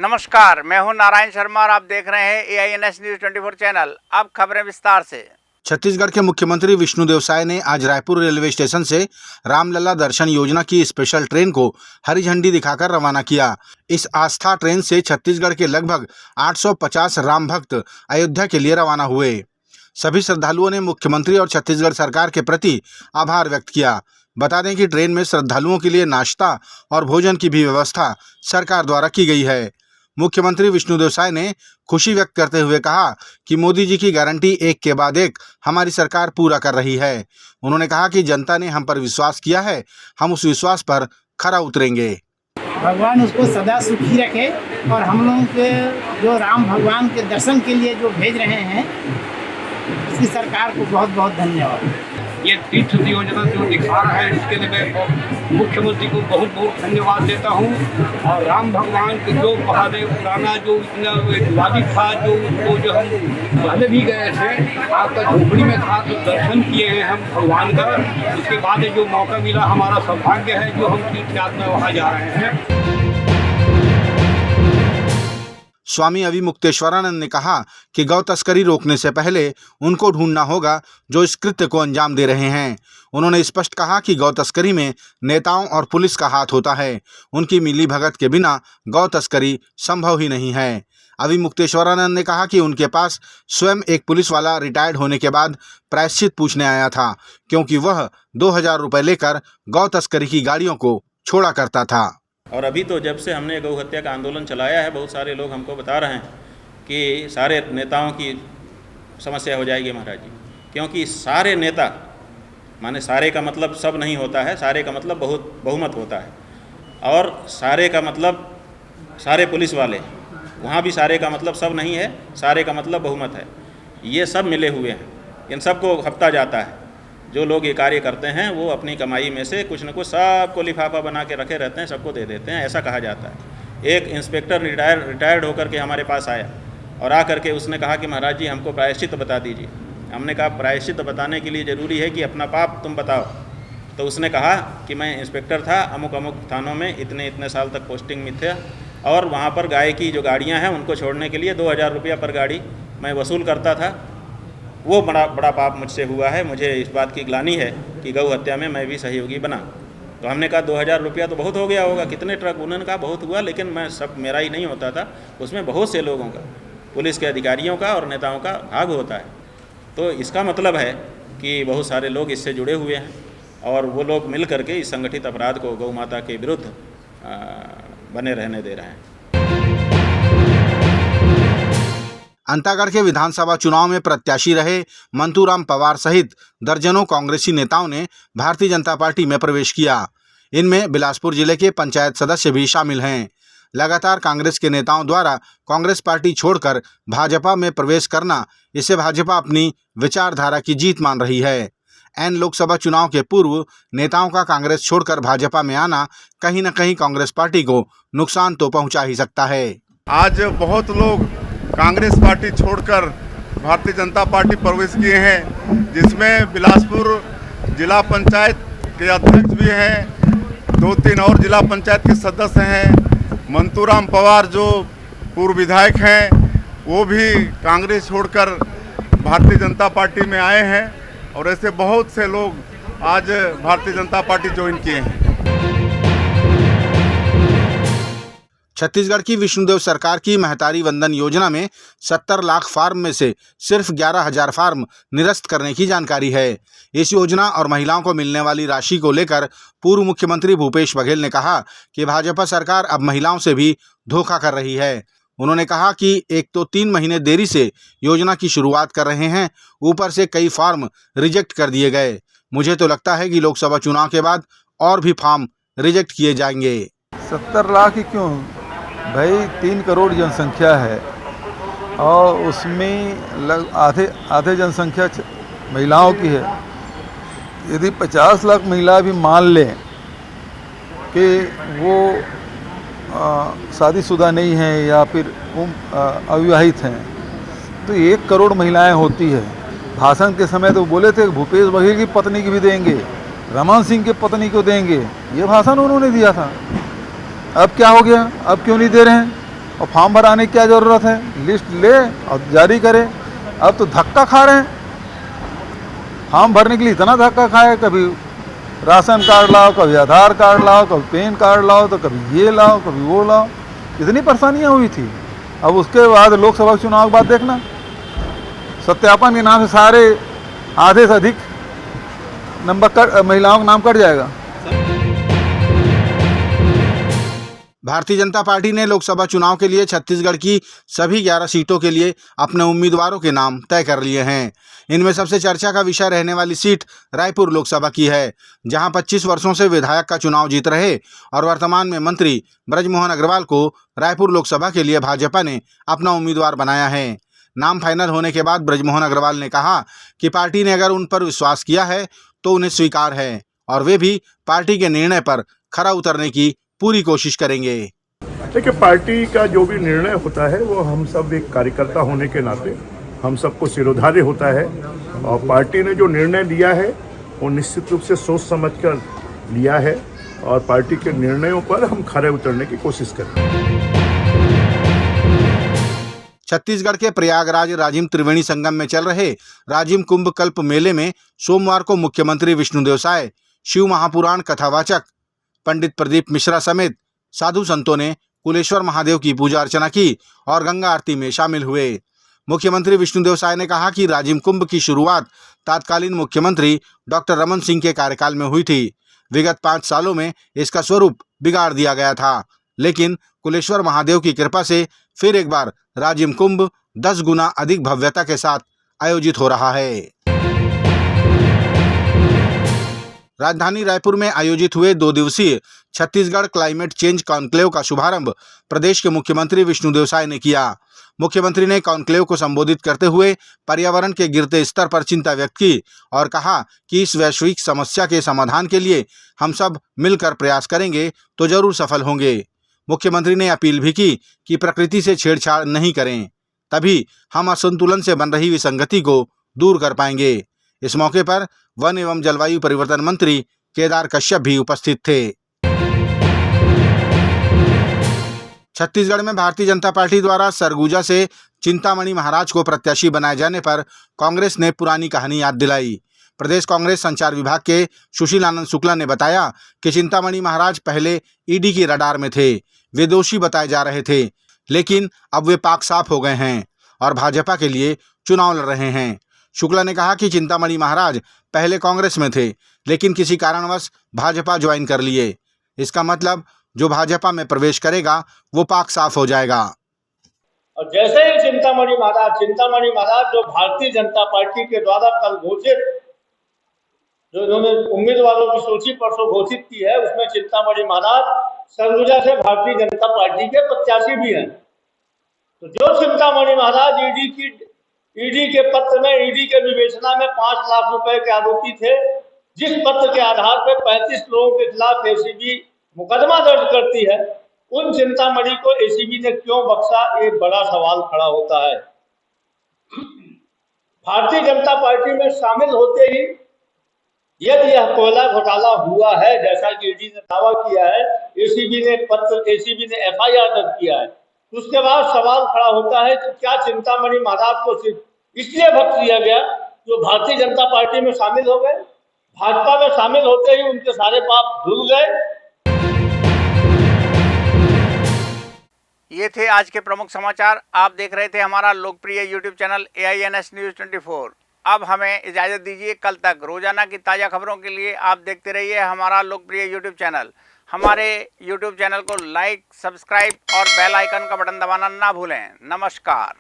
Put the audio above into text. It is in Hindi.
नमस्कार, मैं हूं नारायण शर्मा और आप देख रहे हैं AINS न्यूज 24 चैनल। अब खबरें विस्तार से। छत्तीसगढ़ के मुख्यमंत्री विष्णुदेव साय ने आज रायपुर रेलवे स्टेशन से रामलला दर्शन योजना की स्पेशल ट्रेन को हरी झंडी दिखाकर रवाना किया। इस आस्था ट्रेन से छत्तीसगढ़ के लगभग 850 राम भक्त अयोध्या के लिए रवाना हुए। सभी श्रद्धालुओं ने मुख्यमंत्री और छत्तीसगढ़ सरकार के प्रति आभार व्यक्त किया। बता दें कि ट्रेन में श्रद्धालुओं के लिए नाश्ता और भोजन की भी व्यवस्था सरकार द्वारा की गई है। मुख्यमंत्री विष्णुदेव साय ने खुशी व्यक्त करते हुए कहा कि मोदी जी की गारंटी एक के बाद एक हमारी सरकार पूरा कर रही है। उन्होंने कहा कि जनता ने हम पर विश्वास किया है, हम उस विश्वास पर खरा उतरेंगे। भगवान उसको सदा सुखी रखे और हम लोगों के जो राम भगवान के दर्शन के लिए जो भेज रहे हैं उसकी सरकार को बहुत बहुत धन्यवाद। ये तीर्थ योजना जो दिखा रहा है इसके लिए मैं मुख्यमंत्री को बहुत बहुत धन्यवाद देता हूँ। और राम भगवान के जो पहले पुराना जो इतना वादी था जो हम पहले भी गए थे, आपका झोपड़ी में था तो दर्शन किए हैं हम भगवान का। उसके बाद जो मौका मिला हमारा सौभाग्य है जो हम तीर्थ यात्रा वहाँ जा रहे हैं। स्वामी अविमुक्तेश्वरानंद ने कहा कि गौ तस्करी रोकने से पहले उनको ढूंढना होगा जो इस कृत्य को अंजाम दे रहे हैं। उन्होंने स्पष्ट कहा कि गौ तस्करी में नेताओं और पुलिस का हाथ होता है। उनकी मिली भगत के बिना गौ तस्करी संभव ही नहीं है। अविमुक्तेश्वरानंद ने कहा कि उनके पास स्वयं एक पुलिस वाला रिटायर्ड होने के बाद प्रायश्चित पूछने आया था, क्योंकि वह 2000 रुपये लेकर गौ तस्करी की गाड़ियों को छोड़ा करता था। और अभी तो जब से हमने गौ हत्या का आंदोलन चलाया है, बहुत सारे लोग हमको बता रहे हैं कि सारे नेताओं की समस्या हो जाएगी महाराज जी, क्योंकि सारे नेता माने सारे का मतलब सब नहीं होता है, सारे का मतलब बहुमत होता है। और सारे का मतलब सारे पुलिस वाले, वहाँ भी सारे का मतलब सब नहीं है, सारे का मतलब बहुमत है। ये सब मिले हुए हैं, इन सबको हफ्ता जाता है। जो लोग ये कार्य करते हैं वो अपनी कमाई में से कुछ न कुछ सबको लिफाफा बना के रखे रहते हैं, सबको दे देते हैं, ऐसा कहा जाता है। एक इंस्पेक्टर रिटायर्ड होकर के हमारे पास आया और आकर के उसने कहा कि महाराज जी हमको प्रायश्चित बता दीजिए। हमने कहा प्रायश्चित बताने के लिए ज़रूरी है कि अपना पाप तुम बताओ। तो उसने कहा कि मैं इंस्पेक्टर था, अमुक अमुक थानों में इतने साल तक पोस्टिंग में थे और वहाँ पर गाय की जो गाड़ियाँ हैं उनको छोड़ने के लिए 2000 रुपया पर गाड़ी मैं वसूल करता था। वो बड़ा पाप मुझसे हुआ है। मुझे इस बात की ग्लानि है कि गौ हत्या में मैं भी सहयोगी बना। तो हमने कहा 2000 रुपया तो बहुत हो गया होगा, कितने ट्रक? उन्होंने कहा बहुत हुआ, लेकिन मैं सब मेरा ही नहीं होता था, उसमें बहुत से लोगों का, पुलिस के अधिकारियों का और नेताओं का भाग होता है। तो इसका मतलब है कि बहुत सारे लोग इससे जुड़े हुए हैं और वो लोग मिल करके इस संगठित अपराध को गौ माता के विरुद्ध बने रहने दे रहे हैं। अंतागढ़ के विधानसभा चुनाव में प्रत्याशी रहे मंतूराम पवार सहित दर्जनों कांग्रेसी नेताओं ने भारतीय जनता पार्टी में प्रवेश किया। इनमें बिलासपुर जिले के पंचायत सदस्य भी शामिल हैं। लगातार कांग्रेस के नेताओं द्वारा कांग्रेस पार्टी छोड़कर भाजपा में प्रवेश करना, इसे भाजपा अपनी विचारधारा की जीत मान रही है। एन लोकसभा चुनाव के पूर्व नेताओं का कांग्रेस छोड़कर भाजपा में आना कहीं न कहीं कांग्रेस पार्टी को नुकसान तो पहुंचा ही सकता है। आज बहुत लोग कांग्रेस पार्टी छोड़कर भारतीय जनता पार्टी प्रवेश किए हैं, जिसमें बिलासपुर जिला पंचायत के अध्यक्ष भी हैं, 2-3 और जिला पंचायत के सदस्य हैं। मंतूराम पवार जो पूर्व विधायक हैं वो भी कांग्रेस छोड़कर भारतीय जनता पार्टी में आए हैं और ऐसे बहुत से लोग आज भारतीय जनता पार्टी ज्वाइन किए हैं। छत्तीसगढ़ की विष्णुदेव सरकार की महतारी वंदन योजना में 70 लाख फार्म में से सिर्फ 11,000 फार्म निरस्त करने की जानकारी है। इस योजना और महिलाओं को मिलने वाली राशि को लेकर पूर्व मुख्यमंत्री भूपेश बघेल ने कहा कि भाजपा सरकार अब महिलाओं से भी धोखा कर रही है। उन्होंने कहा कि एक तो 3 महीने देरी से योजना की शुरुआत कर रहे हैं, ऊपर से कई फार्म रिजेक्ट कर दिए गए। मुझे तो लगता है कि लोकसभा चुनाव के बाद और भी फार्म रिजेक्ट किए जाएंगे। 70 लाख ही क्यों भाई, 3 करोड़ जनसंख्या है और उसमें आधे जनसंख्या महिलाओं की है। यदि 50 लाख महिला भी मान लें कि वो शादीशुदा नहीं हैं या फिर अविवाहित हैं, तो 1 करोड़ महिलाएं होती है। भाषण के समय तो बोले थे भूपेश बघेल की पत्नी की भी देंगे, रमन सिंह की पत्नी को देंगे, ये भाषण उन्होंने दिया था। अब क्या हो गया, अब क्यों नहीं दे रहे हैं? और फॉर्म भराने की क्या ज़रूरत है, लिस्ट ले और जारी करे। अब तो धक्का खा रहे हैं, फॉर्म भरने के लिए इतना धक्का खाए, कभी राशन कार्ड लाओ, कभी आधार कार्ड लाओ, कभी पैन कार्ड लाओ, तो कभी ये लाओ, कभी वो लाओ, इतनी परेशानियां हुई थी। अब उसके बाद लोकसभा चुनाव के बाद देखना, सत्यापन के नाम से सारे आधे से अधिक नंबर महिलाओं का नाम कट जाएगा। भारतीय जनता पार्टी ने लोकसभा चुनाव के लिए छत्तीसगढ़ की सभी 11 सीटों के लिए अपने उम्मीदवारों के नाम तय कर लिए हैं। इनमें सबसे चर्चा का विषय रहने वाली सीट रायपुर लोकसभा की है, जहां 25 वर्षों से विधायक का चुनाव जीत रहे और वर्तमान में मंत्री ब्रजमोहन अग्रवाल को रायपुर लोकसभा के लिए भाजपा ने अपना उम्मीदवार बनाया है। नाम फाइनल होने के बाद ब्रजमोहन अग्रवाल ने कहा कि पार्टी ने अगर उन पर विश्वास किया है तो उन्हें स्वीकार है और वे भी पार्टी के निर्णय पर खरा उतरने की पूरी कोशिश करेंगे। देखिए, पार्टी का जो भी निर्णय होता है वो हम सब एक कार्यकर्ता होने के नाते हम सबको सिरोधार्य होता है, और पार्टी ने जो निर्णय लिया है वो निश्चित रूप से सोच समझकर लिया है और पार्टी के निर्णयों पर हम खरे उतरने की कोशिश करेंगे। छत्तीसगढ़ के प्रयागराज राजिम त्रिवेणी संगम में चल रहे राजिम कुंभ कल्प मेले में सोमवार को मुख्यमंत्री विष्णुदेव साय, शिव महापुराण कथावाचक पंडित प्रदीप मिश्रा समेत साधु संतों ने कुलेश्वर महादेव की पूजा अर्चना की और गंगा आरती में शामिल हुए। मुख्यमंत्री विष्णुदेव साय ने कहा कि राजिम कुंभ की शुरुआत तत्कालीन मुख्यमंत्री डॉक्टर रमन सिंह के कार्यकाल में हुई थी। विगत 5 सालों में इसका स्वरूप बिगाड़ दिया गया था, लेकिन कुलेश्वर महादेव की कृपा से फिर एक बार राजिम कुंभ 10 गुना अधिक भव्यता के साथ आयोजित हो रहा है। राजधानी रायपुर में आयोजित हुए 2 दिवसीय छत्तीसगढ़ क्लाइमेट चेंज कॉन्क्लेव का शुभारंभ प्रदेश के मुख्यमंत्री विष्णुदेव साय ने किया। मुख्यमंत्री ने कॉन्क्लेव को संबोधित करते हुए पर्यावरण के गिरते स्तर पर चिंता व्यक्त की और कहा कि इस वैश्विक समस्या के समाधान के लिए हम सब मिलकर प्रयास करेंगे तो जरूर सफल होंगे। मुख्यमंत्री ने अपील भी की कि प्रकृति से छेड़छाड़ नहीं करें, तभी हम असंतुलन से बन रही विसंगति को दूर कर पाएंगे। इस मौके पर वन एवं जलवायु परिवर्तन मंत्री केदार कश्यप भी उपस्थित थे। छत्तीसगढ़ में भारतीय जनता पार्टी द्वारा सरगुजा से चिंतामणि महाराज को प्रत्याशी बनाए जाने पर कांग्रेस ने पुरानी कहानी याद दिलाई। प्रदेश कांग्रेस संचार विभाग के सुशील आनंद शुक्ला ने बताया कि चिंतामणि महाराज पहले ईडी की रडार में थे, वे दोषी बताए जा रहे थे, लेकिन अब वे पाक साफ हो गए हैं और भाजपा के लिए चुनाव लड़ रहे हैं। शुक्ला ने कहा कि चिंतामणि महाराज पहले कांग्रेस में थे, लेकिन किसी कारणवश भाजपा ज्वाइन कर लिए। इसका मतलब जो भाजपा में प्रवेश करेगा वो पाक साफ हो जाएगा। और जैसे ही चिंतामणि महाराज जो भारतीय जनता पार्टी के द्वारा कल घोषित जो इन्होंने उम्मीदवारों की सूची परसों घोषित की है, उसमें चिंतामणि महाराज सरगुजा से भारतीय जनता पार्टी के प्रत्याशी भी हैं। तो जो चिंतामणि महाराज ईडी के पत्र में, ईडी के विवेचना में 5 लाख रुपए के आरोपी थे, जिस पत्र के आधार पर 35 लोगों के खिलाफ एसीबी मुकदमा दर्ज करती है, उन चिंतामणि को एसीबी ने क्यों बख्शा, एक बड़ा सवाल खड़ा होता है। भारतीय जनता पार्टी में शामिल होते ही यदि यह कोयला घोटाला हुआ है, जैसा कि ईडी ने दावा किया है, एसीबी ने एफआईआर दर्ज किया है, तो उसके बाद सवाल खड़ा होता है कि क्या चिंतामणि महाराज को सिर्फ इसलिए बख्श दिया गया जो भारतीय जनता पार्टी में शामिल हो गए? भाजपा में शामिल होते ही उनके सारे पाप धुल गए। ये थे आज के प्रमुख समाचार। आप देख रहे थे हमारा लोकप्रिय यूट्यूब चैनल AINS न्यूज़ 24। अब हमें इजाज़त दीजिए। कल तक रोजाना की ताज़ा खबरों के लिए आप देखते रहिए हमारा लोकप्रिय यूट्यूब चैनल। हमारे यूट्यूब चैनल को लाइक, सब्सक्राइब और बेल आइकन का बटन दबाना ना भूलें। नमस्कार।